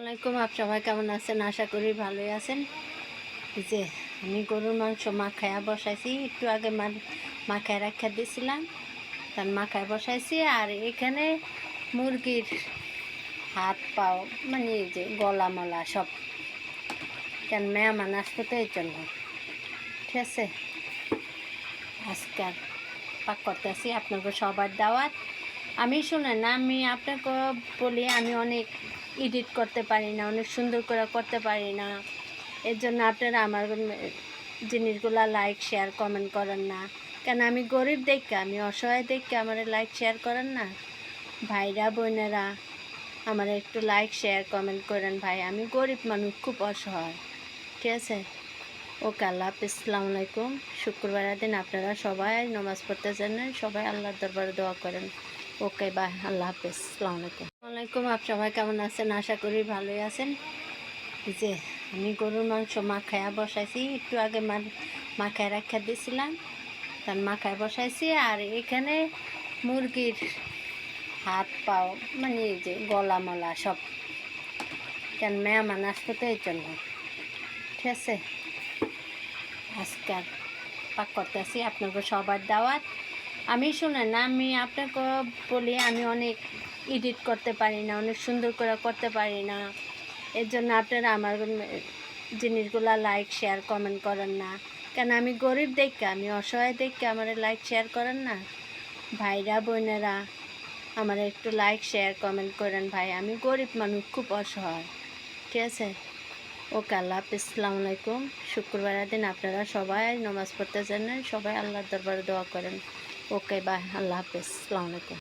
আসসালামাইকুম। আপ সবাই কেমন আছেন? আশা করি ভালোই আছেন। এই যে আমি গরুর মাংস মাখায়া বসাইছি, একটু আগে মাখায় রাখা দিয়েছিলাম, তার মাখায় বসাইছি। আর এখানে মুরগির হাত পাও মানে এই যে গলা মলা সব, কেন মেহমান আসতো তো এর জন্য। ঠিক আছে, আজকাল পাক করতেছি আপনাকে সবার দাওয়াত। আমি শুনেন, আমি আপনাকে বলি আমি অনেক এডিট করতে পারি না, অনেক সুন্দর করে করতে পারি না। এর জন্য আপনারা আমার জিনিসগুলা লাইক শেয়ার কমেন্ট করেন না কেন? আমি গরিব দেখে, আমি অসহায় দেখে আমার লাইক শেয়ার করেন না। ভাইরা বোনেরা আমার একটু লাইক শেয়ার কমেন্ট করেন ভাই, আমি গরিব মানুষ, খুব অসহায়। ঠিক আছে, ওকে, আল্লাহ হাফিজ, আসসালামু আলাইকুম। শুক্রবারের দিন আপনারা সবাই নামাজ পড়তে জানেন, সবাই আল্লাহর দরবারে দোয়া করেন। ওকে, বাই, আল্লাহ হাফিজ, আসসালামু আলাইকুম। ওয়ালাইকুম, আপ সবাই কেমন আছেন? আশা করি ভালোই আছেন। এই যে আমি গরুর মাংস মাখায়া বসাইছি, একটু আগে মাখায় রাখা দিয়েছিলাম, তার মাখায় বসাইছি। আর এখানে মুরগির হাত পাও মানে এই যে গলা মলা সব, কেন মেহমান আসতো তো এর জন্য। ঠিক আছে, আজকাল পাক করতেছি আপনাকে সবার দাওয়াত। আমি শুনেন, আমি আপনাকে বলি আমি অনেক এডিট করতে পারি না, অনেক সুন্দর করে করতে পারি না। এর জন্য আপনারা আমার জিনিসগুলা লাইক শেয়ার কমেন্ট করেন না কেন? আমি গরিব দেখে, আমি অসহায় দেখে আমার লাইক শেয়ার করেন না। ভাইরা বোনেরা আমার একটু লাইক শেয়ার কমেন্ট করেন ভাই, আমি গরিব মানুষ, খুব অসহায়। ঠিক আছে, ওকে, আল্লাহ হাফিজ, আসসালামু আলাইকুম। শুক্রবারের দিন আপনারা সবাই নামাজ পড়তে জানেন, সবাই আল্লাহর দরবারে দোয়া করেন। ওকে, বাই, আল্লাহ হাফিজ, আসসালামু আলাইকুম।